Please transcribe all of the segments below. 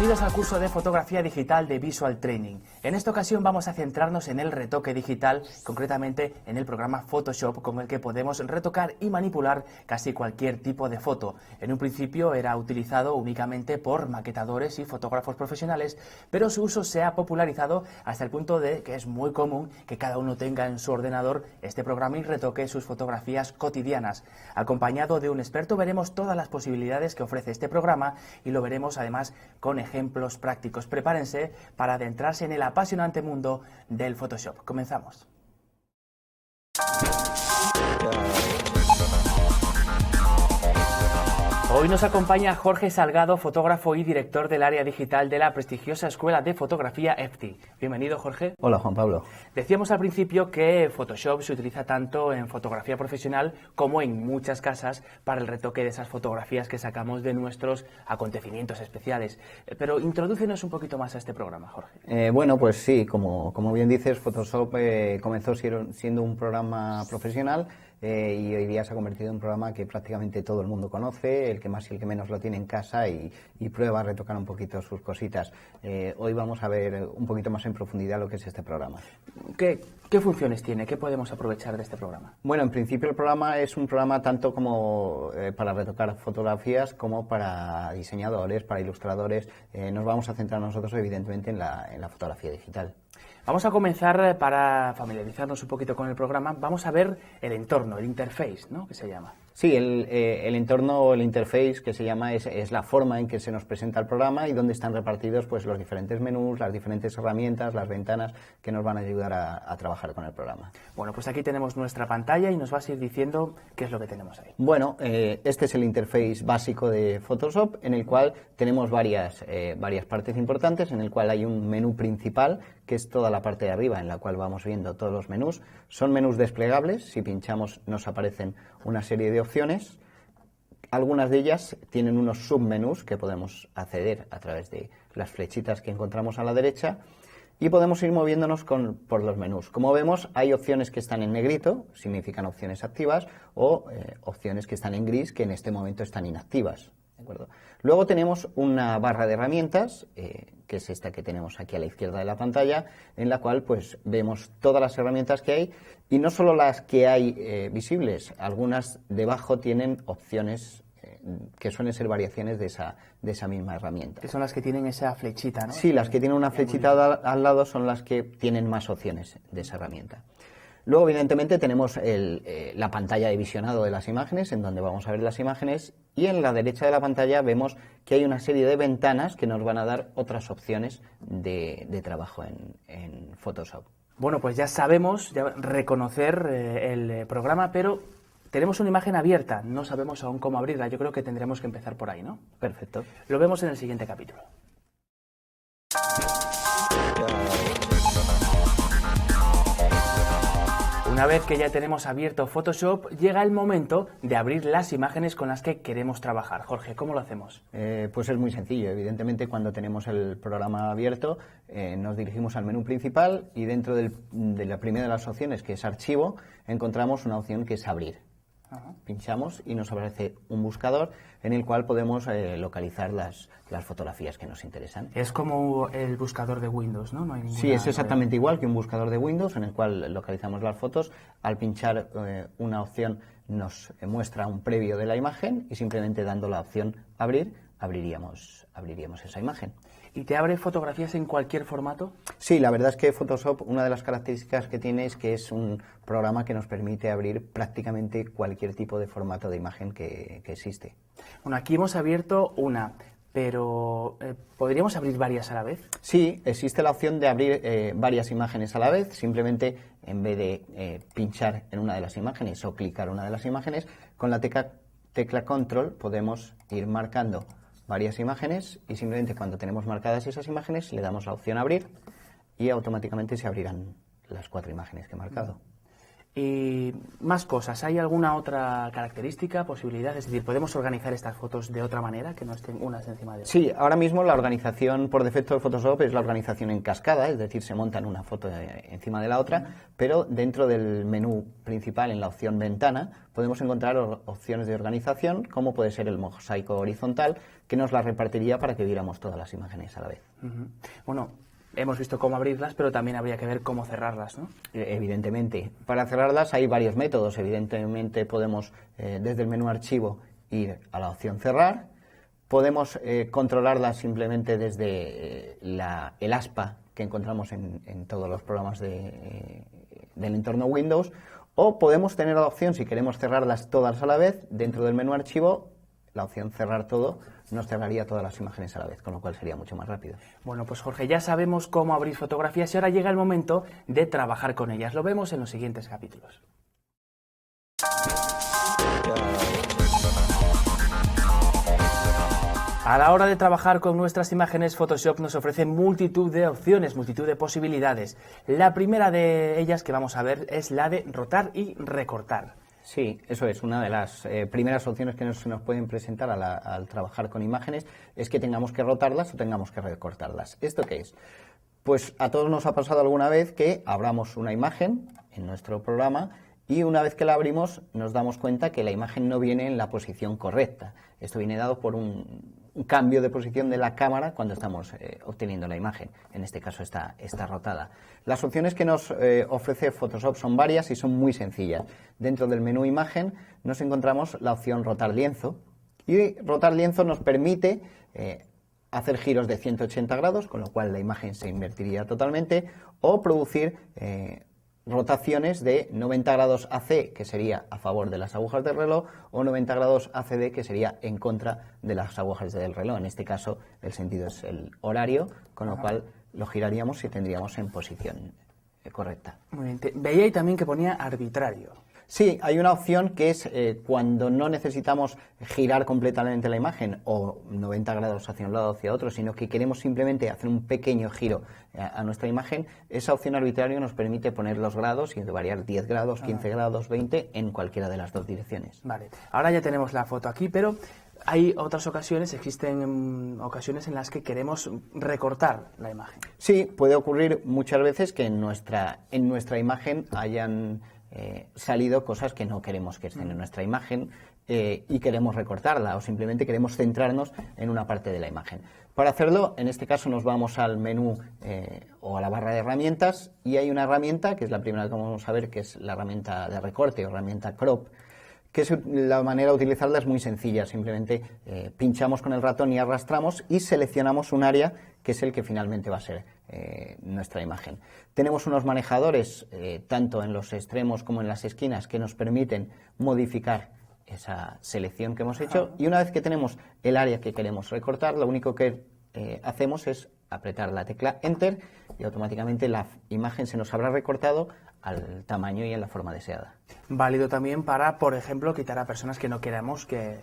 Bienvenidos al curso de fotografía digital de Visual Training. En esta ocasión vamos a centrarnos en el retoque digital, concretamente en el programa Photoshop, con el que podemos retocar y manipular casi cualquier tipo de foto. En un principio era utilizado únicamente por maquetadores y fotógrafos profesionales, pero su uso se ha popularizado hasta el punto de que es muy común que cada uno tenga en su ordenador este programa y retoque sus fotografías cotidianas. Acompañado de un experto veremos todas las posibilidades que ofrece este programa y lo veremos además con ejemplos prácticos. Prepárense para adentrarse en el apasionante mundo del Photoshop. Comenzamos. Hoy nos acompaña Jorge Salgado, fotógrafo y director del área digital de la prestigiosa Escuela de Fotografía EFTI. Bienvenido, Jorge. Hola, Juan Pablo. Decíamos al principio que Photoshop se utiliza tanto en fotografía profesional como en muchas casas para el retoque de esas fotografías que sacamos de nuestros acontecimientos especiales. Pero introdúcenos un poquito más a este programa, Jorge. Bueno, pues sí, como bien dices, Photoshop comenzó siendo un programa profesional y hoy día se ha convertido en un programa que prácticamente todo el mundo conoce, el que más y el que menos lo tiene en casa y prueba a retocar un poquito sus cositas. Hoy vamos a ver un poquito más en profundidad lo que es este programa. ¿Qué funciones tiene? ¿Qué podemos aprovechar de este programa? Bueno, en principio el programa es un programa tanto como para retocar fotografías como para diseñadores, para ilustradores. Nos vamos a centrar nosotros evidentemente en la fotografía digital. Vamos a comenzar, para familiarizarnos un poquito con el programa, vamos a ver el entorno, el interface, ¿no?, que se llama. Sí, el entorno, el interface que se llama es la forma en que se nos presenta el programa y donde están repartidos pues los diferentes menús, las diferentes herramientas, las ventanas que nos van a ayudar a trabajar con el programa. Bueno, pues aquí tenemos nuestra pantalla y nos vas a ir diciendo qué es lo que tenemos ahí. Bueno, este es el interface básico de Photoshop en el cual tenemos varias partes importantes, en el cual hay un menú principal que es toda la parte de arriba en la cual vamos viendo todos los menús. Son menús desplegables, si pinchamos nos aparecen una serie de opciones. Algunas de ellas tienen unos submenús que podemos acceder a través de las flechitas que encontramos a la derecha y podemos ir moviéndonos por los menús. Como vemos, hay opciones que están en negrito, significan opciones activas, o opciones que están en gris, que en este momento están inactivas. ¿De acuerdo? Luego tenemos una barra de herramientas, que es esta que tenemos aquí a la izquierda de la pantalla, en la cual pues vemos todas las herramientas que hay y no solo las que hay visibles, algunas debajo tienen opciones que suelen ser variaciones de esa misma herramienta. Que son las que tienen esa flechita, ¿no? Sí, las que tienen una flechita al lado son las que tienen más opciones de esa herramienta. Luego, evidentemente, tenemos la pantalla de visionado de las imágenes, en donde vamos a ver las imágenes, y en la derecha de la pantalla vemos que hay una serie de ventanas que nos van a dar otras opciones de trabajo en Photoshop. Bueno, pues ya sabemos reconocer el programa, pero tenemos una imagen abierta, no sabemos aún cómo abrirla. Yo creo que tendremos que empezar por ahí, ¿no? Perfecto. Lo vemos en el siguiente capítulo. Una vez que ya tenemos abierto Photoshop, llega el momento de abrir las imágenes con las que queremos trabajar. Jorge, ¿cómo lo hacemos? Pues es muy sencillo. Evidentemente, cuando tenemos el programa abierto, nos dirigimos al menú principal y dentro de la primera de las opciones, que es Archivo, encontramos una opción que es Abrir. Ajá. Pinchamos y nos aparece un buscador en el cual podemos localizar las fotografías que nos interesan. Es como el buscador de Windows, ¿no? Sí, es exactamente igual que un buscador de Windows en el cual localizamos las fotos. Al pinchar una opción nos muestra un previo de la imagen y simplemente dando la opción Abrir, abriríamos esa imagen. ¿Y te abre fotografías en cualquier formato? Sí, la verdad es que Photoshop, una de las características que tiene es que es un programa que nos permite abrir prácticamente cualquier tipo de formato de imagen que existe. Bueno, aquí hemos abierto una, pero ¿podríamos abrir varias a la vez? Sí, existe la opción de abrir varias imágenes a la vez. Simplemente, en vez de pinchar en una de las imágenes o clicar una de las imágenes, con la tecla Control podemos ir marcando varias imágenes y simplemente cuando tenemos marcadas esas imágenes le damos la opción Abrir y automáticamente se abrirán las 4 imágenes que he marcado. Y más cosas, ¿hay alguna otra característica, posibilidad? Es decir, ¿podemos organizar estas fotos de otra manera, que no estén unas encima de otras? Sí, ahora mismo la organización por defecto de Photoshop es la organización en cascada, es decir, se montan una foto encima de la otra, pero dentro del menú principal, en la opción ventana, podemos encontrar opciones de organización, como puede ser el mosaico horizontal, que nos la repartiría para que viéramos todas las imágenes a la vez. Bueno, hemos visto cómo abrirlas, pero también habría que ver cómo cerrarlas, ¿no? Evidentemente. Para cerrarlas hay varios métodos. Evidentemente podemos, desde el menú archivo, ir a la opción cerrar. Podemos controlarlas simplemente desde el aspa que encontramos en todos los programas del entorno Windows. O podemos tener la opción, si queremos cerrarlas todas a la vez, dentro del menú archivo, la opción cerrar todo nos cerraría todas las imágenes a la vez, con lo cual sería mucho más rápido. Bueno, pues Jorge, ya sabemos cómo abrir fotografías y ahora llega el momento de trabajar con ellas. Lo vemos en los siguientes capítulos. A la hora de trabajar con nuestras imágenes, Photoshop nos ofrece multitud de opciones, multitud de posibilidades. La primera de ellas que vamos a ver es la de rotar y recortar. Sí, eso es. Una de las primeras opciones que se nos pueden presentar al trabajar con imágenes es que tengamos que rotarlas o tengamos que recortarlas. ¿Esto qué es? Pues a todos nos ha pasado alguna vez que abramos una imagen en nuestro programa y una vez que la abrimos nos damos cuenta que la imagen no viene en la posición correcta. Esto viene dado por un cambio de posición de la cámara cuando estamos obteniendo la imagen. En este caso está rotada. Las opciones que nos ofrece Photoshop son varias y son muy sencillas. Dentro del menú imagen nos encontramos la opción rotar lienzo y rotar lienzo nos permite hacer giros de 180 grados, con lo cual la imagen se invertiría totalmente, o producir rotaciones de 90 grados AC, que sería a favor de las agujas del reloj, o 90 grados ACD, que sería en contra de las agujas del reloj. En este caso, el sentido es el horario, con lo cual lo giraríamos y tendríamos en posición correcta. Muy bien. Veía ahí también que ponía arbitrario. Sí, hay una opción que es cuando no necesitamos girar completamente la imagen o 90 grados hacia un lado o hacia otro, sino que queremos simplemente hacer un pequeño giro a nuestra imagen. Esa opción arbitrario nos permite poner los grados y variar 10 grados, 15 grados, 20 en cualquiera de las dos direcciones. Vale, ahora ya tenemos la foto aquí, pero hay otras ocasiones, existen ocasiones en las que queremos recortar la imagen. Sí, puede ocurrir muchas veces que en nuestra imagen hayan salido cosas que no queremos que estén en nuestra imagen y queremos recortarla o simplemente queremos centrarnos en una parte de la imagen. Para hacerlo, en este caso nos vamos al menú o a la barra de herramientas y hay una herramienta, que es la primera que vamos a ver, que es la herramienta de recorte o herramienta crop, que la manera de utilizarla es muy sencilla, simplemente pinchamos con el ratón y arrastramos y seleccionamos un área que es el que finalmente va a ser nuestra imagen. Tenemos unos manejadores, tanto en los extremos como en las esquinas, que nos permiten modificar esa selección que hemos hecho y una vez que tenemos el área que queremos recortar, lo único que hacemos es apretar la tecla Enter y automáticamente la imagen se nos habrá recortado al tamaño y en la forma deseada. Válido también para, por ejemplo, quitar a personas que no queremos que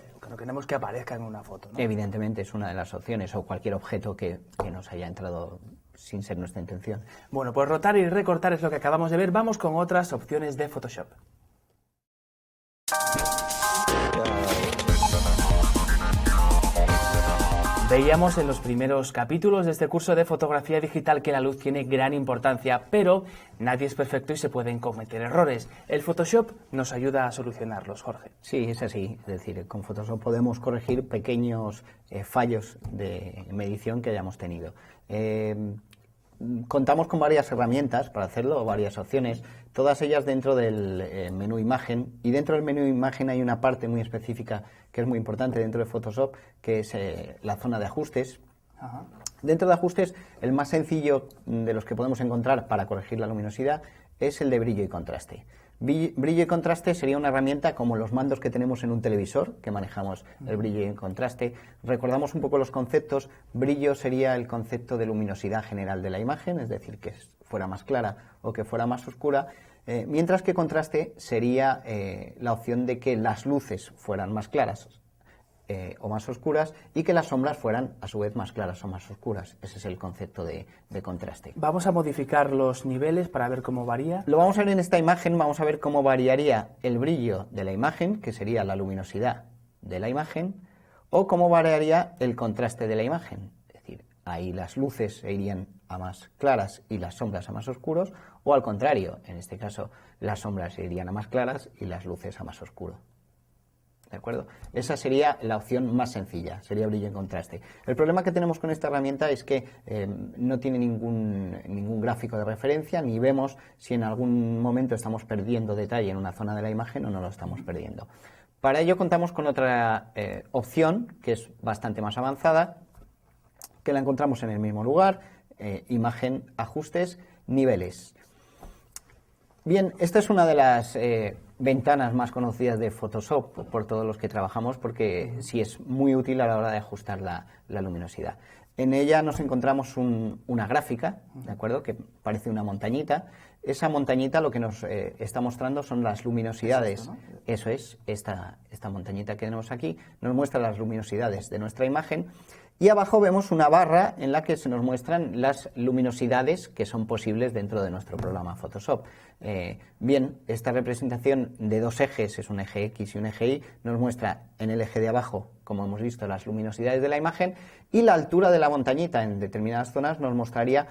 aparezcan en una foto, ¿no? Evidentemente es una de las opciones, o cualquier objeto que nos haya entrado sin ser nuestra intención. Bueno, pues rotar y recortar es lo que acabamos de ver. Vamos con otras opciones de Photoshop. Veíamos en los primeros capítulos de este curso de fotografía digital que la luz tiene gran importancia, pero nadie es perfecto y se pueden cometer errores. El Photoshop nos ayuda a solucionarlos, Jorge. Sí, es así. Es decir, con Photoshop podemos corregir pequeños fallos de medición que hayamos tenido. Contamos con varias herramientas para hacerlo, varias opciones, todas ellas dentro del menú imagen, y dentro del menú imagen hay una parte muy específica que es muy importante dentro de Photoshop, que es la zona de ajustes. Ajá. Dentro de ajustes, el más sencillo de los que podemos encontrar para corregir la luminosidad es el de brillo y contraste. Brillo y contraste sería una herramienta como los mandos que tenemos en un televisor, que manejamos el brillo y el contraste. Recordamos un poco los conceptos. Brillo sería el concepto de luminosidad general de la imagen, es decir, que fuera más clara o que fuera más oscura, mientras que contraste sería la opción de que las luces fueran más claras. o más oscuras, y que las sombras fueran a su vez más claras o más oscuras. Ese es el concepto de contraste. Vamos a modificar los niveles para ver cómo varía. Lo vamos a ver en esta imagen, vamos a ver cómo variaría el brillo de la imagen, que sería la luminosidad de la imagen, o cómo variaría el contraste de la imagen. Es decir, ahí las luces se irían a más claras y las sombras a más oscuros, o al contrario, en este caso las sombras se irían a más claras y las luces a más oscuro. ¿De acuerdo? Esa sería la opción más sencilla, sería brillo en contraste. El problema que tenemos con esta herramienta es que no tiene ningún gráfico de referencia, ni vemos si en algún momento estamos perdiendo detalle en una zona de la imagen o no lo estamos perdiendo. Para ello contamos con otra opción, que es bastante más avanzada, que la encontramos en el mismo lugar, imagen, ajustes, niveles. Bien, esta es una de las ventanas más conocidas de Photoshop por todos los que trabajamos, porque sí es muy útil a la hora de ajustar la luminosidad. En ella nos encontramos una gráfica, ¿de acuerdo?, que parece una montañita. Esa montañita lo que nos está mostrando son las luminosidades. ¿no? Eso es, esta montañita que tenemos aquí nos muestra las luminosidades de nuestra imagen. Y abajo vemos una barra en la que se nos muestran las luminosidades que son posibles dentro de nuestro programa Photoshop. Bien, esta representación de dos ejes, es un eje X y un eje Y, nos muestra en el eje de abajo, como hemos visto, las luminosidades de la imagen, y la altura de la montañita en determinadas zonas nos mostraría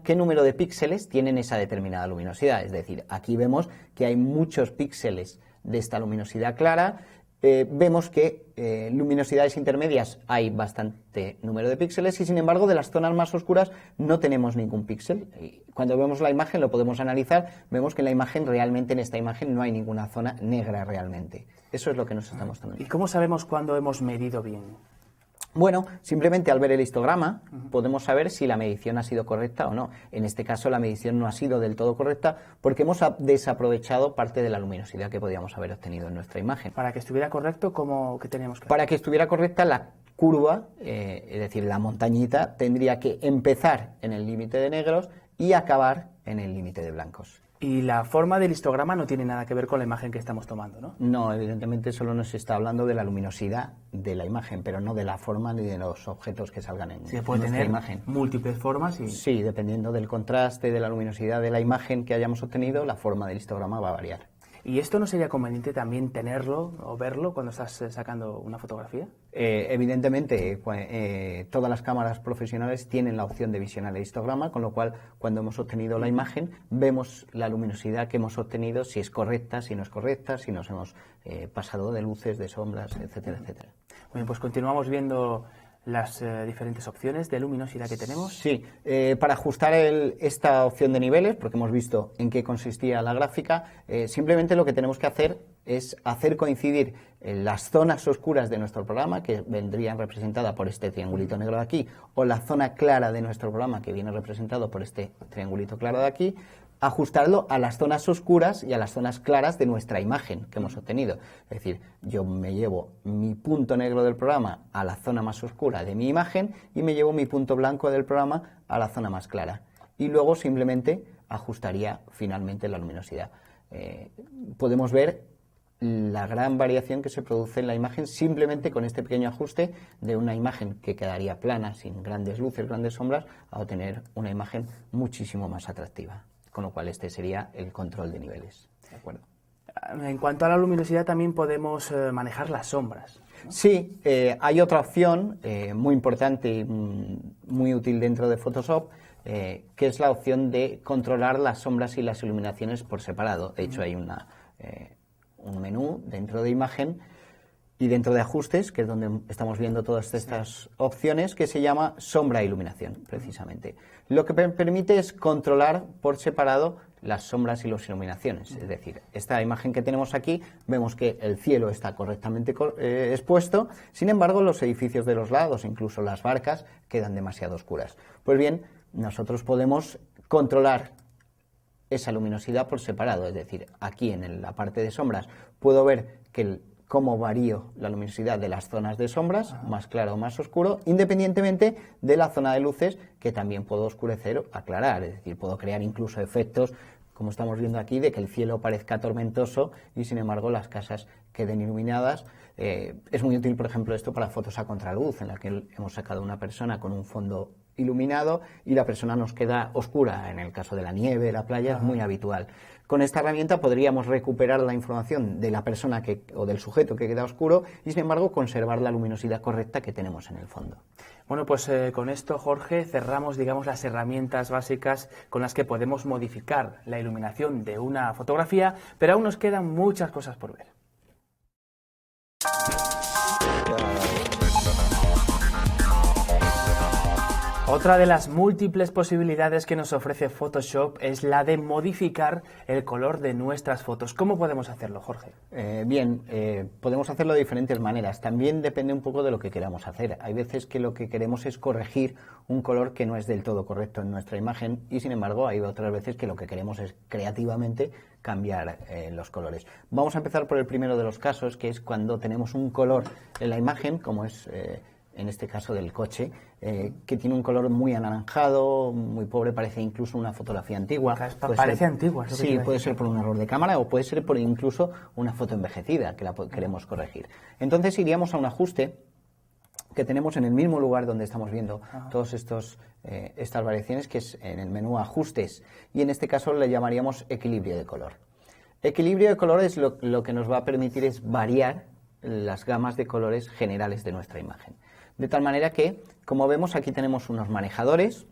qué número de píxeles tienen esa determinada luminosidad. Es decir, aquí vemos que hay muchos píxeles de esta luminosidad clara. Vemos que luminosidades intermedias hay bastante número de píxeles y, sin embargo, de las zonas más oscuras no tenemos ningún píxel. Y cuando vemos la imagen, lo podemos analizar, vemos que en la imagen, realmente en esta imagen, no hay ninguna zona negra realmente. Eso es lo que nos está mostrando. ¿Y cómo sabemos cuándo hemos medido bien? Bueno, simplemente al ver el histograma podemos saber si la medición ha sido correcta o no. En este caso la medición no ha sido del todo correcta porque hemos desaprovechado parte de la luminosidad que podíamos haber obtenido en nuestra imagen. Para que estuviera correcto, ¿qué teníamos que hacer? Para que estuviera correcta, la curva, es decir, la montañita, tendría que empezar en el límite de negros y acabar en el límite de blancos. Y la forma del histograma no tiene nada que ver con la imagen que estamos tomando, ¿no? No, evidentemente solo nos está hablando de la luminosidad de la imagen, pero no de la forma ni de los objetos que salgan en Se puede nuestra tener imagen. múltiples formas y... Sí, dependiendo del contraste, de la luminosidad de la imagen que hayamos obtenido, la forma del histograma va a variar. ¿Y esto no sería conveniente también tenerlo o verlo cuando estás sacando una fotografía? Evidentemente, todas las cámaras profesionales tienen la opción de visionar el histograma, con lo cual, cuando hemos obtenido la imagen, vemos la luminosidad que hemos obtenido, si es correcta, si no es correcta, si nos hemos pasado de luces, de sombras, etcétera, etcétera. Muy bien, pues continuamos viendo las diferentes opciones de luminosidad que tenemos. Sí, para ajustar esta opción de niveles, porque hemos visto en qué consistía la gráfica, simplemente lo que tenemos que hacer es hacer coincidir las zonas oscuras de nuestro programa, que vendrían representadas por este triangulito negro de aquí, o la zona clara de nuestro programa, que viene representado por este triangulito claro de aquí, ajustarlo a las zonas oscuras y a las zonas claras de nuestra imagen que hemos obtenido. Es decir, yo me llevo mi punto negro del programa a la zona más oscura de mi imagen y me llevo mi punto blanco del programa a la zona más clara. Y luego simplemente ajustaría finalmente la luminosidad. Podemos ver la gran variación que se produce en la imagen simplemente con este pequeño ajuste de una imagen que quedaría plana, sin grandes luces, grandes sombras, a obtener una imagen muchísimo más atractiva. Con lo cual este sería el control de niveles. ¿De acuerdo? En cuanto a la luminosidad también podemos manejar las sombras, ¿no? Sí, hay otra opción muy importante y muy útil dentro de Photoshop, que es la opción de controlar las sombras y las iluminaciones por separado. De hecho hay un menú dentro de imagen y dentro de ajustes, que es donde estamos viendo todas estas opciones, que se llama sombra e iluminación, precisamente. Lo que permite es controlar por separado las sombras y las iluminaciones. Es decir, esta imagen que tenemos aquí, vemos que el cielo está correctamente expuesto, sin embargo, los edificios de los lados, incluso las barcas, quedan demasiado oscuras. Pues bien, nosotros podemos controlar esa luminosidad por separado, es decir, aquí en la parte de sombras puedo ver que cómo varío la luminosidad de las zonas de sombras, más claro o más oscuro, independientemente de la zona de luces, que también puedo oscurecer o aclarar, es decir, puedo crear incluso efectos, como estamos viendo aquí, de que el cielo parezca tormentoso y sin embargo las casas queden iluminadas. Es muy útil, por ejemplo, esto para fotos a contraluz, en la que hemos sacado una persona con un fondo iluminado y la persona nos queda oscura. En el caso de la nieve, la playa, es muy habitual. Con esta herramienta podríamos recuperar la información de la persona o del sujeto que queda oscuro y, sin embargo, conservar la luminosidad correcta que tenemos en el fondo. Bueno, pues con esto, Jorge, cerramos, digamos, las herramientas básicas con las que podemos modificar la iluminación de una fotografía, pero aún nos quedan muchas cosas por ver. Otra de las múltiples posibilidades que nos ofrece Photoshop es la de modificar el color de nuestras fotos. ¿Cómo podemos hacerlo, Jorge? Podemos hacerlo de diferentes maneras. También depende un poco de lo que queramos hacer. Hay veces que lo que queremos es corregir un color que no es del todo correcto en nuestra imagen y, sin embargo, hay otras veces que lo que queremos es creativamente cambiar los colores. Vamos a empezar por el primero de los casos, que es cuando tenemos un color en la imagen, como es en este caso del coche, que tiene un color muy anaranjado, muy pobre, parece incluso una fotografía antigua. Parece antigua. Sí, puede ser por un error de cámara o puede ser por incluso una foto envejecida que la queremos corregir. Entonces iríamos a un ajuste que tenemos en el mismo lugar donde estamos viendo todos estas variaciones, que es en el menú Ajustes, y en este caso le llamaríamos Equilibrio de color. Equilibrio de color es lo que nos va a permitir es variar las gamas de colores generales de nuestra imagen. De tal manera que, como vemos, aquí tenemos unos manejadores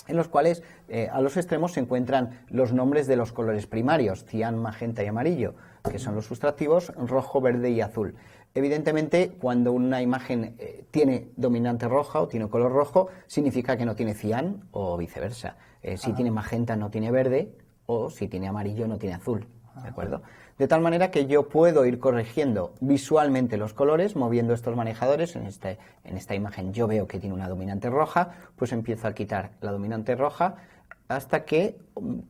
en los cuales a los extremos se encuentran los nombres de los colores primarios, cian, magenta y amarillo, que son los sustractivos, rojo, verde y azul. Evidentemente, cuando una imagen tiene dominante roja o tiene color rojo, significa que no tiene cian o viceversa. Si tiene magenta no tiene verde, o si tiene amarillo no tiene azul. ¿De acuerdo? De tal manera que yo puedo ir corrigiendo visualmente los colores moviendo estos manejadores. En esta imagen yo veo que tiene una dominante roja, pues empiezo a quitar la dominante roja hasta que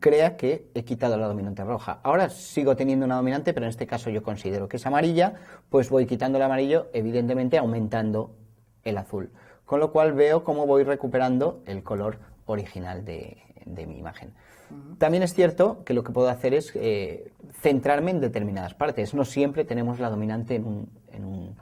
crea que he quitado la dominante roja. Ahora sigo teniendo una dominante, pero en este caso yo considero que es amarilla, pues voy quitando el amarillo, evidentemente aumentando el azul. Con lo cual veo cómo voy recuperando el color original de mi imagen. También es cierto que lo que puedo hacer es centrarme en determinadas partes. No siempre tenemos la dominante en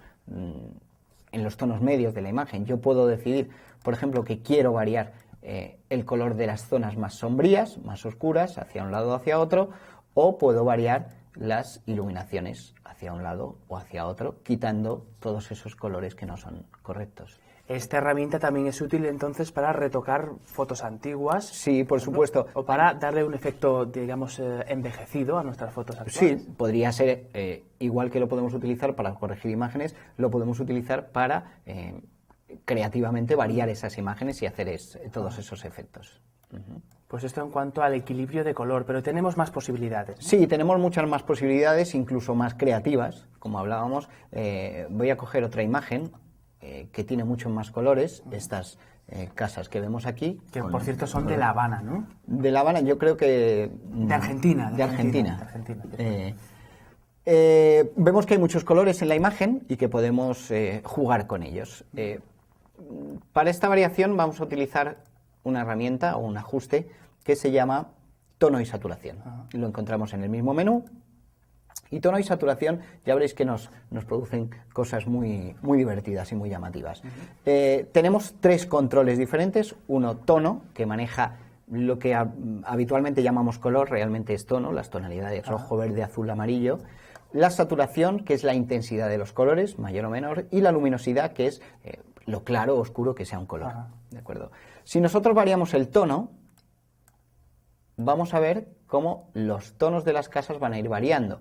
los tonos medios de la imagen. Yo puedo decidir, por ejemplo, que quiero variar el color de las zonas más sombrías, más oscuras, hacia un lado o hacia otro, o puedo variar las iluminaciones hacia un lado o hacia otro, quitando todos esos colores que no son correctos. Esta herramienta también es útil entonces para retocar fotos antiguas. Sí, por supuesto. O para darle un efecto, digamos, envejecido a nuestras fotos actuales. Sí, podría ser, igual que lo podemos utilizar para corregir imágenes, lo podemos utilizar para creativamente variar esas imágenes y hacer todos esos efectos. Pues esto en cuanto al equilibrio de color, pero tenemos más posibilidades, ¿no? Sí, tenemos muchas más posibilidades, incluso más creativas, como hablábamos. Voy a coger otra imagen que tiene muchos más colores, estas casas que vemos aquí. Que por cierto son de La Habana, ¿no? De La Habana, yo creo que... De Argentina. De Argentina. Vemos que hay muchos colores en la imagen y que podemos jugar con ellos. Para esta variación vamos a utilizar una herramienta o un ajuste que se llama tono y saturación. Lo encontramos en el mismo menú. Y tono y saturación, ya veréis que nos producen cosas muy divertidas y muy llamativas. Tenemos tres controles diferentes. Uno, tono, que maneja lo que habitualmente llamamos color, realmente es tono, las tonalidades rojo, verde, azul, amarillo. La saturación, que es la intensidad de los colores, mayor o menor. Y la luminosidad, que es lo claro o oscuro que sea un color. ¿De acuerdo? Si nosotros variamos el tono, vamos a ver cómo los tonos de las casas van a ir variando.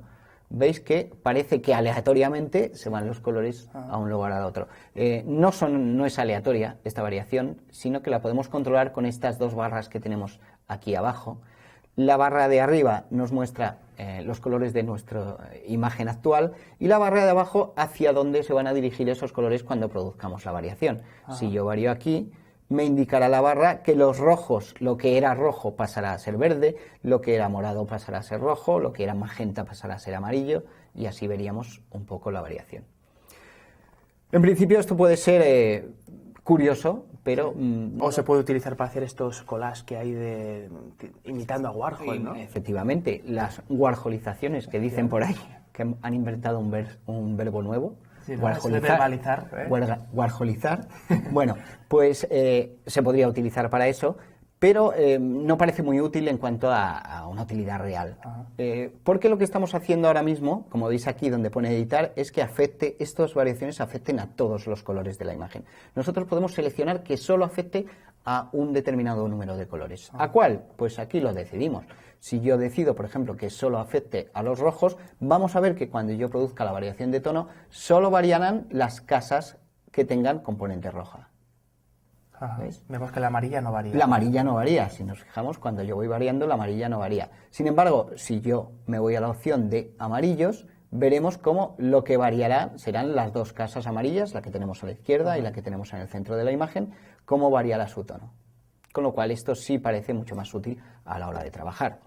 Veis que parece que aleatoriamente se van los colores a un lugar a otro. No es aleatoria esta variación, sino que la podemos controlar con estas dos barras que tenemos aquí abajo. La barra de arriba nos muestra los colores de nuestra imagen actual y la barra de abajo hacia dónde se van a dirigir esos colores cuando produzcamos la variación. Si yo varío aquí, me indicará la barra que los rojos, lo que era rojo pasará a ser verde, lo que era morado pasará a ser rojo, lo que era magenta pasará a ser amarillo, y así veríamos un poco la variación. En principio esto puede ser curioso, pero... o se puede utilizar para hacer estos collages que hay imitando a Warhol, ¿no? Efectivamente, las warholizaciones que dicen por ahí. que han inventado un verbo nuevo. Sí, ¿no? Warholizar. Warholizar. Bueno, pues se podría utilizar para eso, pero no parece muy útil en cuanto a una utilidad real. Porque lo que estamos haciendo ahora mismo, como veis aquí donde pone editar, es que estas variaciones afecten a todos los colores de la imagen. Nosotros podemos seleccionar que solo afecte a un determinado número de colores. ¿A cuál? Pues aquí lo decidimos. Si yo decido, por ejemplo, que solo afecte a los rojos, vamos a ver que cuando yo produzca la variación de tono, solo variarán las casas que tengan componente roja. ¿Veis? Vemos que la amarilla no varía. La amarilla no varía. Si nos fijamos, cuando yo voy variando, la amarilla no varía. Sin embargo, si yo me voy a la opción de amarillos, veremos cómo lo que variará serán las dos casas amarillas, la que tenemos a la izquierda y la que tenemos en el centro de la imagen, cómo variará su tono. Con lo cual esto sí parece mucho más útil a la hora de trabajar.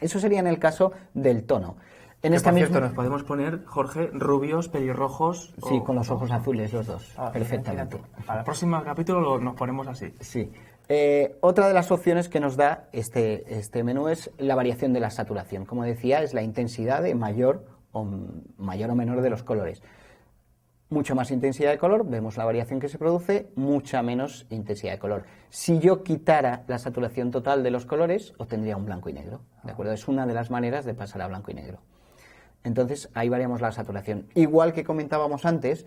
Eso sería en el caso del tono. Por cierto, nos podemos poner, Jorge, rubios, pelirrojos... Sí, con los ojos azules los dos, perfectamente. Para el próximo capítulo nos ponemos así. Sí. Otra de las opciones que nos da este menú es la variación de la saturación. Como decía, es la intensidad de mayor o menor de los colores. Mucha más intensidad de color, vemos la variación que se produce, mucha menos intensidad de color. Si yo quitara la saturación total de los colores, obtendría un blanco y negro, ¿de acuerdo? Es una de las maneras de pasar a blanco y negro. Entonces, ahí variamos la saturación. Igual que comentábamos antes,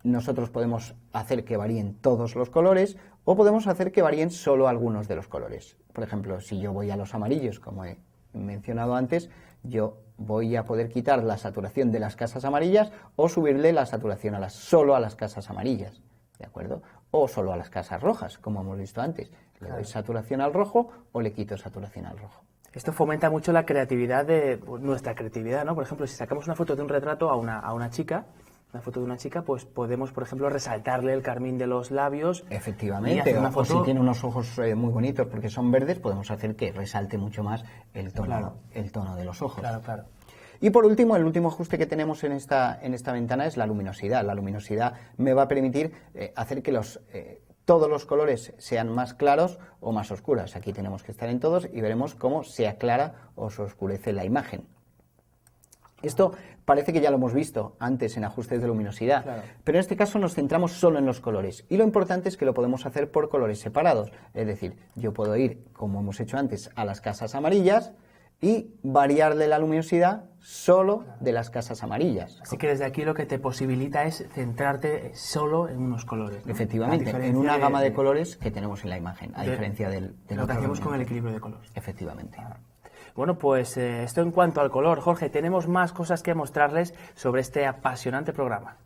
nosotros podemos hacer que varíen todos los colores o podemos hacer que varíen solo algunos de los colores. Por ejemplo, si yo voy a los amarillos, como he mencionado antes, yo voy a poder quitar la saturación de las casas amarillas o subirle la saturación solo a las casas amarillas, ¿de acuerdo? O solo a las casas rojas, como hemos visto antes. Le doy saturación al rojo o le quito saturación al rojo. Esto fomenta mucho la creatividad nuestra creatividad, ¿no? Por ejemplo, si sacamos una foto de un retrato a una chica, pues podemos, por ejemplo, resaltarle el carmín de los labios. Efectivamente, o si tiene unos ojos muy bonitos porque son verdes, podemos hacer que resalte mucho más el tono de los ojos. Claro. Y por último, el último ajuste que tenemos en esta ventana es la luminosidad. La luminosidad me va a permitir hacer que todos los colores sean más claros o más oscuros. Aquí tenemos que estar en todos y veremos cómo se aclara o se oscurece la imagen. Esto parece que ya lo hemos visto antes en ajustes de luminosidad, pero en este caso nos centramos solo en los colores. Y lo importante es que lo podemos hacer por colores separados. Es decir, yo puedo ir, como hemos hecho antes, a las casas amarillas y variarle la luminosidad solo de las casas amarillas. Así que desde aquí lo que te posibilita es centrarte solo en unos colores, ¿no? Efectivamente, en una gama de colores que tenemos en la imagen, a diferencia de lo que hacemos con el equilibrio de color. Efectivamente. Bueno, pues esto en cuanto al color. Jorge, tenemos más cosas que mostrarles sobre este apasionante programa.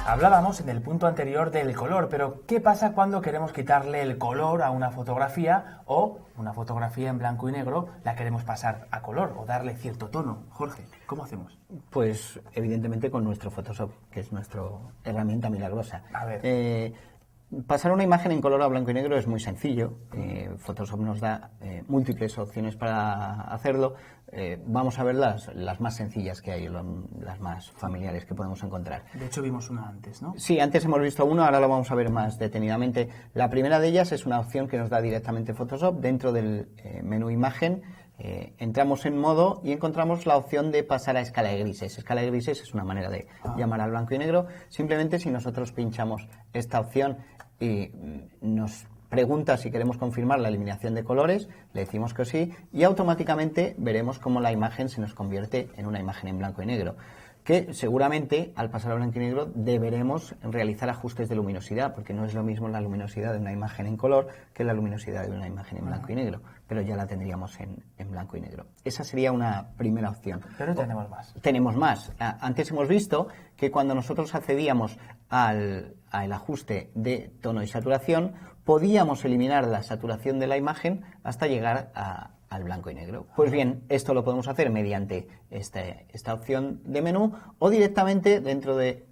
Hablábamos en el punto anterior del color, pero ¿qué pasa cuando queremos quitarle el color a una fotografía o una fotografía en blanco y negro la queremos pasar a color o darle cierto tono? Jorge, ¿cómo hacemos? Pues evidentemente con nuestro Photoshop, que es nuestra herramienta milagrosa. A ver. Pasar una imagen en color a blanco y negro es muy sencillo. Photoshop nos da múltiples opciones para hacerlo. Vamos a ver las más sencillas que hay, las más familiares que podemos encontrar. De hecho vimos una antes, ¿no? Sí, antes hemos visto uno, ahora lo vamos a ver más detenidamente. La primera de ellas es una opción que nos da directamente Photoshop. Dentro del menú imagen entramos en modo y encontramos la opción de pasar a escala de grises. Escala de grises es una manera de llamar al blanco y negro. Simplemente si nosotros pinchamos esta opción y nos pregunta si queremos confirmar la eliminación de colores, le decimos que sí y automáticamente veremos cómo la imagen se nos convierte en una imagen en blanco y negro, que seguramente al pasar a blanco y negro deberemos realizar ajustes de luminosidad, porque no es lo mismo la luminosidad de una imagen en color que la luminosidad de una imagen en blanco y negro, pero ya la tendríamos en blanco y negro. Esa sería una primera opción. Pero tenemos más. Tenemos más. Antes hemos visto que cuando nosotros accedíamos al ajuste de tono y saturación, podíamos eliminar la saturación de la imagen hasta llegar al blanco y negro. Pues bien, esto lo podemos hacer mediante esta opción de menú o directamente dentro de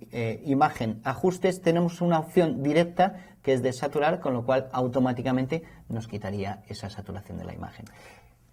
imagen ajustes tenemos una opción directa que es desaturar, con lo cual automáticamente nos quitaría esa saturación de la imagen.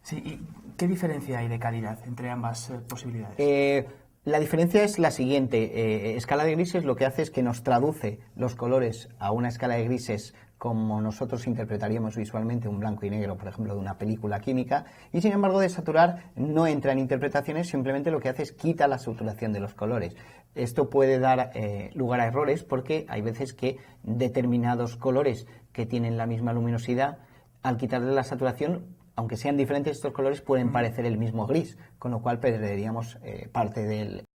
Sí, ¿y qué diferencia hay de calidad entre ambas posibilidades? La diferencia es la siguiente. Escala de grises lo que hace es que nos traduce los colores a una escala de grises como nosotros interpretaríamos visualmente un blanco y negro, por ejemplo, de una película química, y sin embargo desaturar no entra en interpretaciones, simplemente lo que hace es quita la saturación de los colores. Esto puede dar lugar a errores porque hay veces que determinados colores que tienen la misma luminosidad, al quitarle la saturación, aunque sean diferentes estos colores, pueden parecer el mismo gris, con lo cual perderíamos parte del